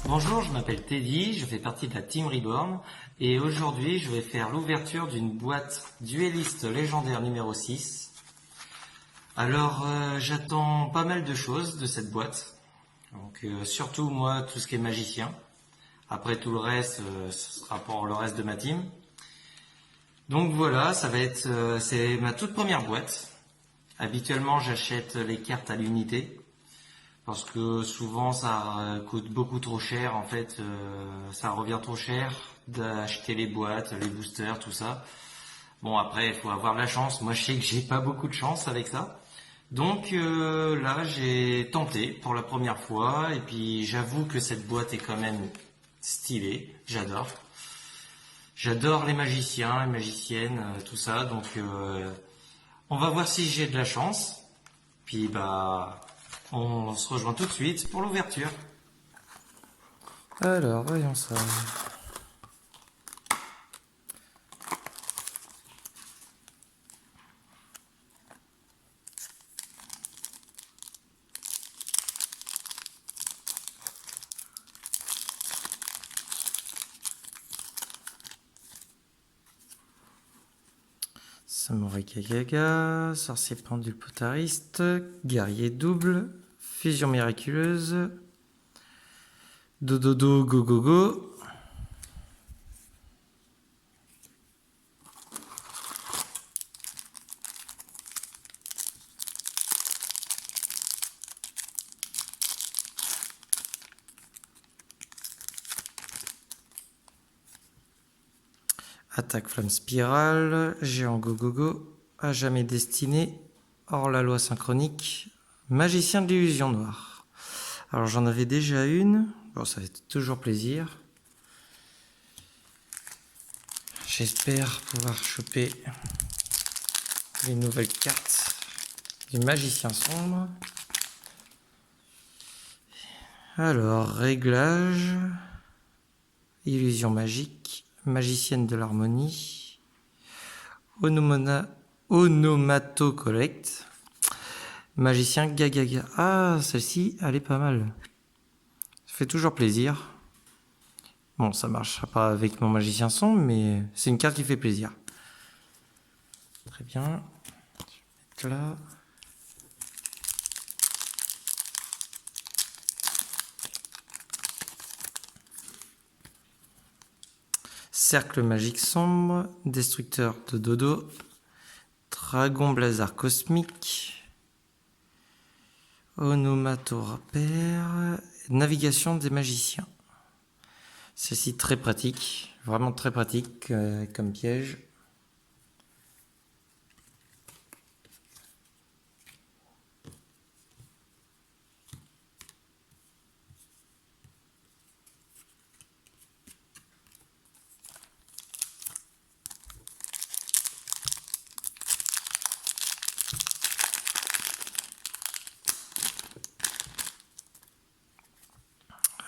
Bonjour, je m'appelle Teddy, je fais partie de la Team Reborn et aujourd'hui je vais faire l'ouverture d'une boîte dueliste légendaire numéro 6. Alors j'attends pas mal de choses de cette boîte, donc surtout moi tout ce qui est magicien. Après tout le reste, ce sera pour le reste de ma team. Donc voilà, ça va être c'est ma toute première boîte. Habituellement j'achète les cartes à l'unité. Parce que souvent ça coûte beaucoup trop cher, en fait, ça revient trop cher d'acheter les boîtes, les boosters, tout ça. Bon après il faut avoir de la chance, moi je sais que j'ai pas beaucoup de chance avec ça. Donc là j'ai tenté pour la première fois et puis j'avoue que cette boîte est quand même stylée, j'adore. J'adore les magiciens, les magiciennes, tout ça, donc on va voir si j'ai de la chance. Puis bah on se rejoint tout de suite pour l'ouverture. Alors, voyons ça. Samouraï Kagaga, sorcier pendule potariste, guerrier double, fusion miraculeuse, dododo go go go, attaque flamme spirale, géant go go go, à jamais destiné, hors la loi synchronique, magicien de l'illusion noire. Alors j'en avais déjà une, bon ça fait toujours plaisir. J'espère pouvoir choper les nouvelles cartes du magicien sombre. Alors, réglage, illusion magique, magicienne de l'harmonie, onomatocollect, magicien gagaga. Ah, celle-ci, elle est pas mal. Ça fait toujours plaisir. Bon, ça marchera pas avec mon magicien sombre, mais c'est une carte qui fait plaisir. Très bien. Je vais mettre là. Cercle magique sombre, destructeur de dodo, dragon blazard cosmique, onomatorapère, navigation des magiciens. Celle-ci très pratique, vraiment très pratique comme piège.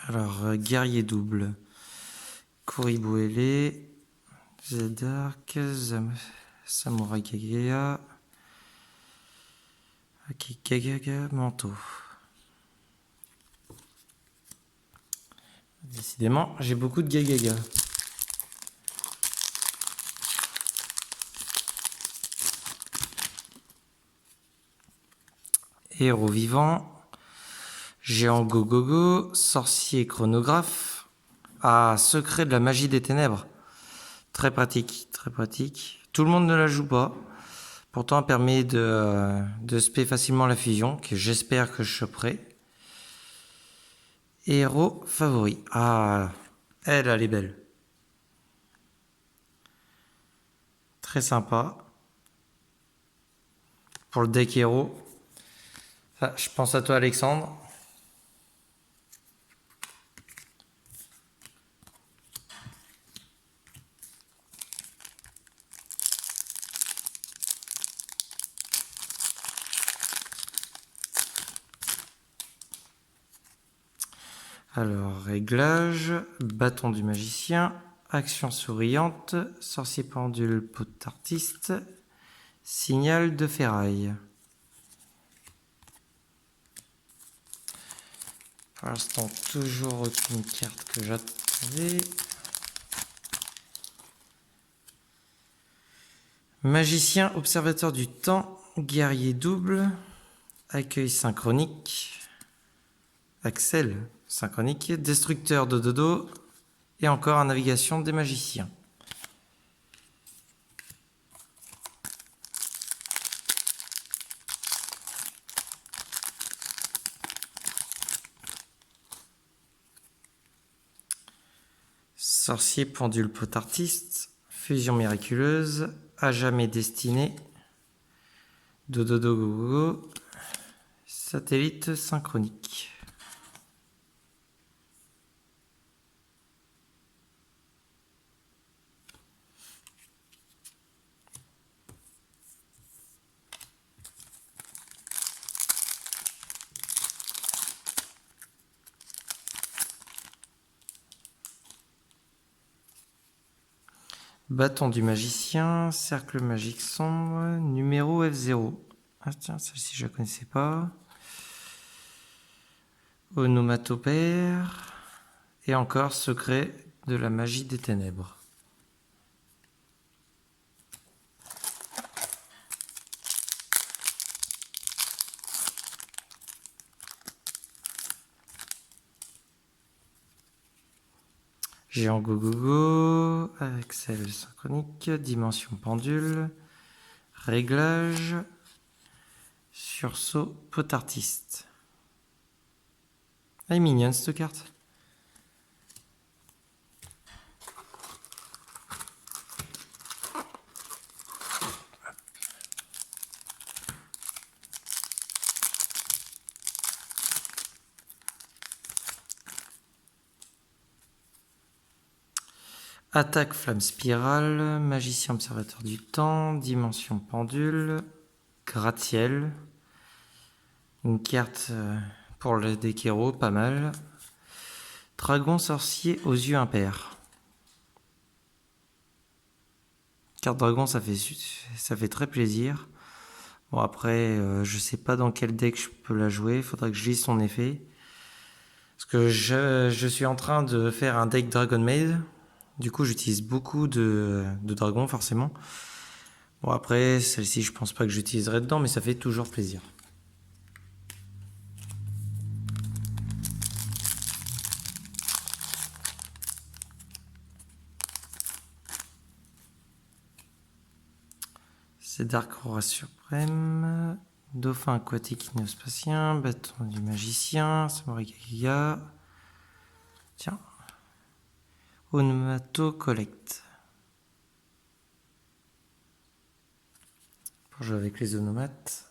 Alors, guerrier double. Kuriboele, Zedark, Samouraï Kagaya, Akikagaga, manteau. Décidément, j'ai beaucoup de gagaga. Héros vivant, géant gogogo, sorcier chronographe. Ah, secret de la magie des ténèbres. Très pratique, très pratique. Tout le monde ne la joue pas. Pourtant, elle permet de spé facilement la fusion, que j'espère que je choperai. Héros favori. Ah, elle est belle. Très sympa. Pour le deck héros. Enfin, je pense à toi, Alexandre. Alors, réglage, bâton du magicien, action souriante, sorcier pendule, pot artiste, signal de ferraille. Pour l'instant, toujours aucune carte que j'attendais. Magicien, observateur du temps, guerrier double, accueil synchronique, Axel synchronique, destructeur de dodo et encore un navigation des magiciens. Sorcier, pendule, pot artiste, fusion miraculeuse, à jamais destinée, dododo gogo, satellite synchronique. Bâton du magicien, cercle magique sombre, numéro F0. Ah tiens, celle-ci je la connaissais pas. Onomatopère. Et encore secret de la magie des ténèbres. Géant Gogogo, Axel synchronique, dimension pendule, réglage, sursaut, pot artiste. Elle est mignonne cette carte. Attaque flamme spirale, magicien observateur du temps, dimension pendule, gratte-ciel. Une carte pour le deck héros, pas mal. Dragon sorcier aux yeux impairs. Carte dragon, ça fait très plaisir. Bon après, je sais pas dans quel deck je peux la jouer, il faudra que je lise son effet. Parce que je suis en train de faire un deck Dragon Maid. Du coup, j'utilise beaucoup de dragons, forcément. Bon, après, celle-ci, je pense pas que j'utiliserai dedans, mais ça fait toujours plaisir. C'est Dark Roi Suprême, Dauphin aquatique néospatien, Bâton du magicien, Samurai Gaga. Tiens. Onomato Collect. Pour jouer avec les onomates.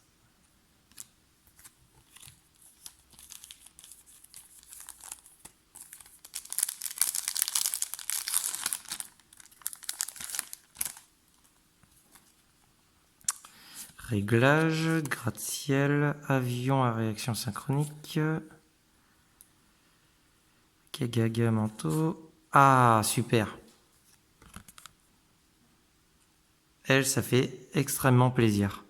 Réglage, gratte-ciel, avion à réaction synchronique. Kagaga manteau. Ah, super. Elle, ça fait extrêmement plaisir.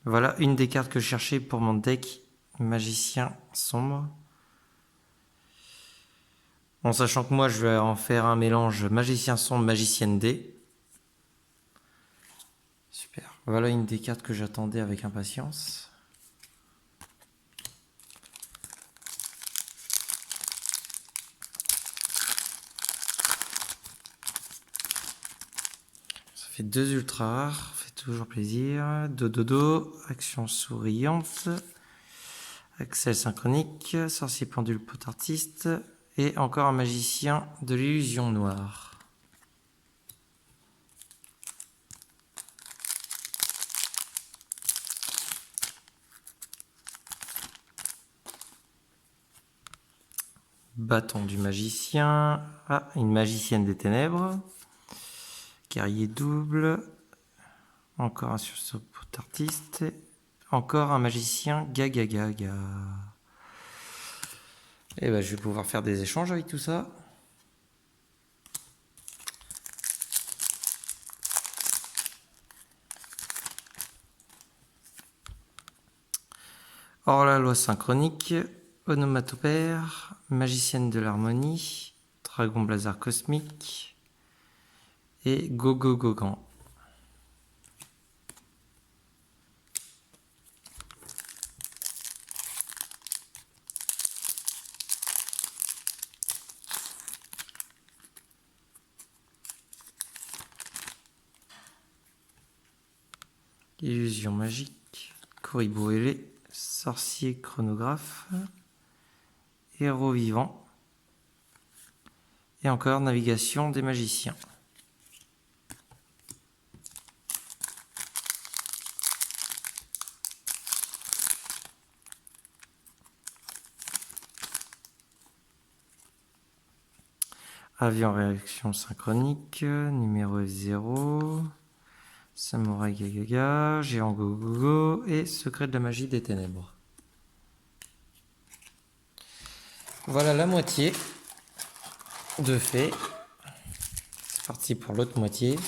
Voilà une des cartes que je cherchais pour mon deck magicien sombre. En sachant que moi, je vais en faire un mélange magicien sombre, magicienne D. Super. Voilà une des cartes que j'attendais avec impatience. Ça fait 2 ultra rares, fait toujours plaisir. Dododo, action souriante. Axel synchronique, sorcier pendule pot artiste. Et encore un magicien de l'illusion noire. Bâton du magicien. Ah, une magicienne des ténèbres. Guerrier double. Encore un sursaut pot artiste. Encore un magicien gaga gaga. Et ben, je vais pouvoir faire des échanges avec tout ça. Hors la loi synchronique. Onomatopère, Magicienne de l'harmonie, Dragon Blazar cosmique et Gogo Gogan. Illusion magique, Koriboele, sorcier chronographe, héros vivant et encore navigation des magiciens. Avion réaction synchronique, numéro F0, Samouraï Gagaga, Géant Gogogo et Secret de la magie des ténèbres. Voilà la moitié de fait. C'est parti pour l'autre moitié.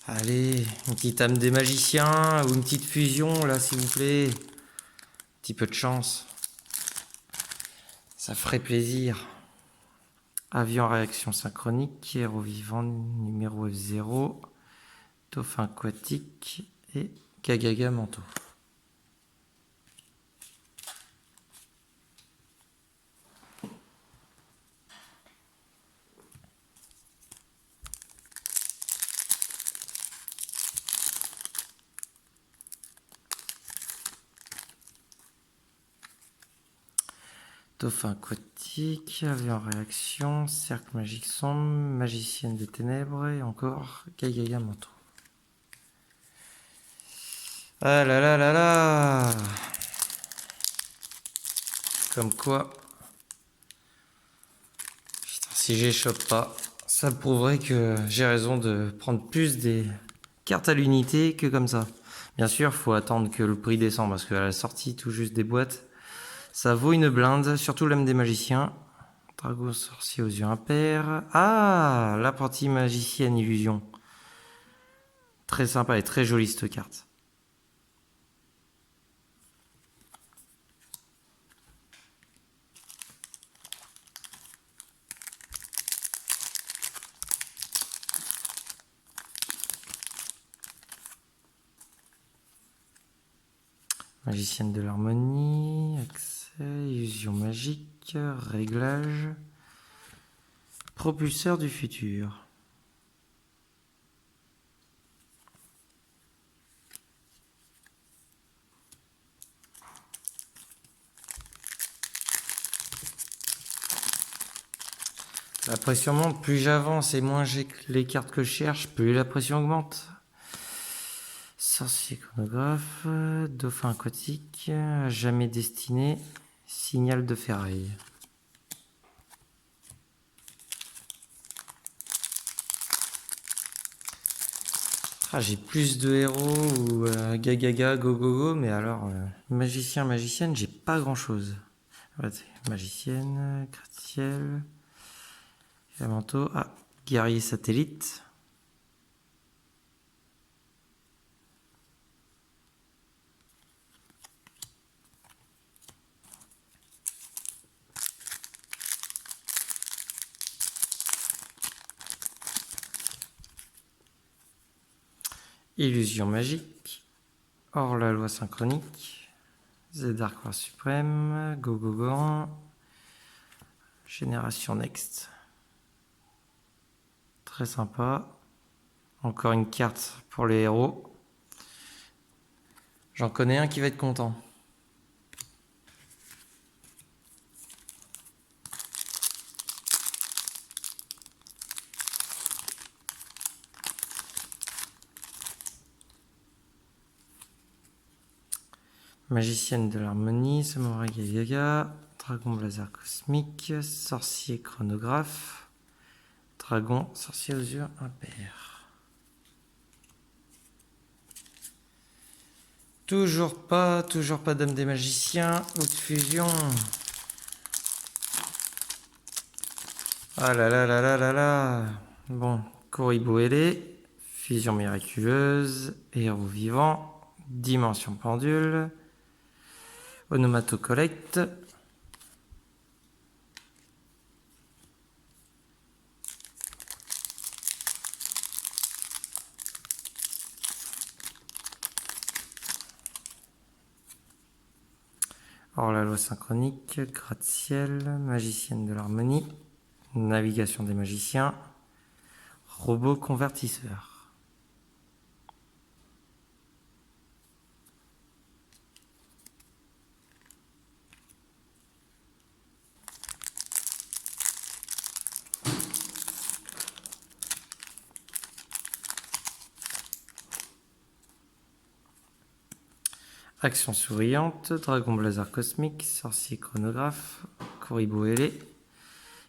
Allez, une petite âme des magiciens ou une petite fusion là s'il vous plaît. Un petit peu de chance. Ça ferait plaisir. Avion réaction synchronique, héros vivant numéro F0, dauphin aquatique et Gagaga manteau. Dauphin aquatique, avion réaction, cercle magique sombre, magicienne des ténèbres et encore Gagaga manteau. Ah là là là là! Comme quoi, putain, si j'échoppe pas, ça prouverait que j'ai raison de prendre plus des cartes à l'unité que comme ça. Bien sûr, faut attendre que le prix descende parce qu'à la sortie tout juste des boîtes, ça vaut une blinde, surtout l'âme des magiciens. Dragon sorcier aux yeux impairs. Ah, l'apprentie magicienne illusion. Très sympa et très jolie cette carte. Magicienne de l'harmonie, accès, illusion magique, réglage, propulseur du futur. La pression monte, plus j'avance et moins j'ai les cartes que je cherche, plus la pression augmente. Sorcier chronographe, dauphin aquatique, jamais destiné, signal de ferraille. Ah, j'ai plus de héros ou Gagaga, go go go, mais alors magicien, magicienne, j'ai pas grand chose. Magicienne, gratte-ciel, manteau, ah, guerrier satellite. Illusion magique, hors la loi synchronique, The Dark War suprême, Gogogoran, Génération Next. Très sympa. Encore une carte pour les héros. J'en connais un qui va être content. Magicienne de l'harmonie, Samouraï Gagaga, Dragon Blazar cosmique, Sorcier chronographe, Dragon, Sorcier aux yeux impairs. Toujours pas Dame des magiciens ou de fusion. Ah là là là là là là. Bon, Koriboele, fusion miraculeuse, héros vivant, dimension pendule, onomatocollect, hors-la-loi synchronique, gratte-ciel, magicienne de l'harmonie, navigation des magiciens, robot convertisseur. Action souriante, dragon blazer cosmique, sorcier chronographe, Corribo ailé,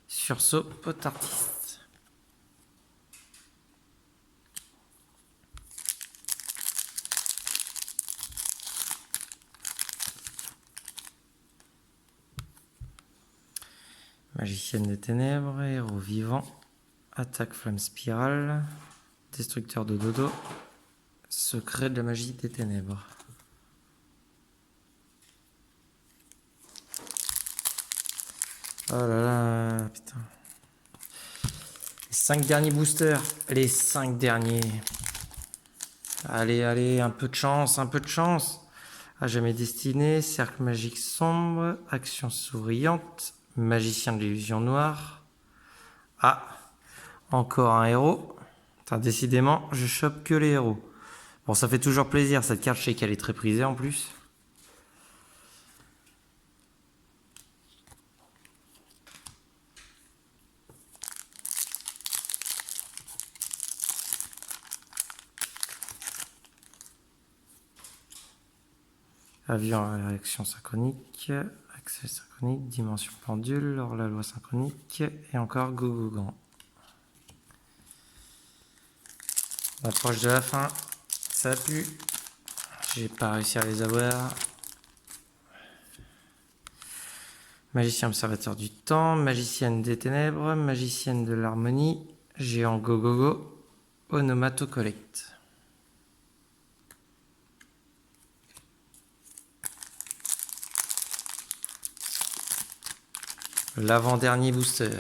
sursaut pot artiste. Magicienne des ténèbres, héros vivant, attaque flamme spirale, destructeur de dodo, secret de la magie des ténèbres. Oh là là, putain. Les 5 derniers boosters. Les 5 derniers. Allez, allez, un peu de chance, un peu de chance. À jamais destiné, cercle magique sombre, action souriante, magicien de l'illusion noire. Ah, encore un héros. Putain, décidément, je chope que les héros. Bon, ça fait toujours plaisir, cette carte, je sais qu'elle est très prisée en plus. Avion à réaction synchronique, accès synchronique, dimension pendule, hors-la-loi synchronique, et encore Gogogan. On approche de la fin, ça pue. J'ai pas réussi à les avoir. Magicien observateur du temps, magicienne des ténèbres, magicienne de l'harmonie, géant Gogogo, onomatocollect. L'avant-dernier booster.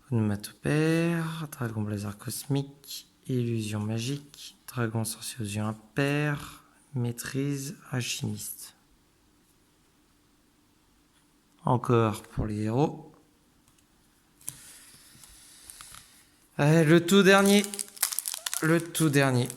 Onomatopère, dragon blazer cosmique, illusion magique, dragon sorcier aux yeux impairs, maîtrise alchimiste. Encore pour les héros. Allez, le tout dernier. Le tout dernier.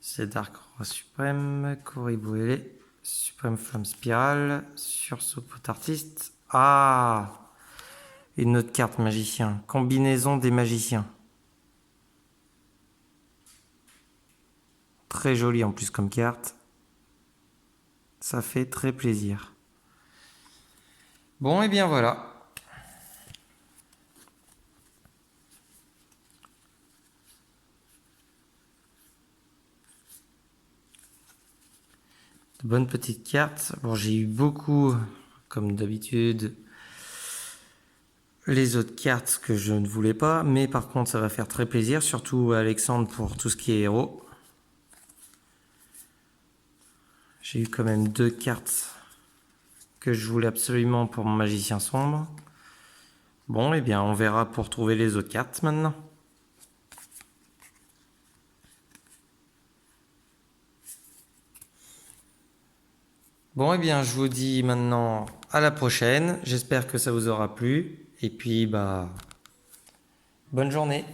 C'est Dark Roi Suprême, Corribo ailé, Suprême Flamme Spirale, Sursaut Pot Artiste. Ah, une autre carte magicien. Combinaison des magiciens. Très joli en plus comme carte. Ça fait très plaisir. Bon, et bien voilà. De bonnes petites cartes. Bon, j'ai eu beaucoup, comme d'habitude, les autres cartes que je ne voulais pas. Mais par contre, ça va faire très plaisir. Surtout à Alexandre pour tout ce qui est héros. J'ai eu quand même 2 cartes que je voulais absolument pour mon magicien sombre. Bon, et bien, on verra pour trouver les autres cartes maintenant. Bon, et bien, je vous dis maintenant à la prochaine. J'espère que ça vous aura plu. Et puis, bah, bonne journée.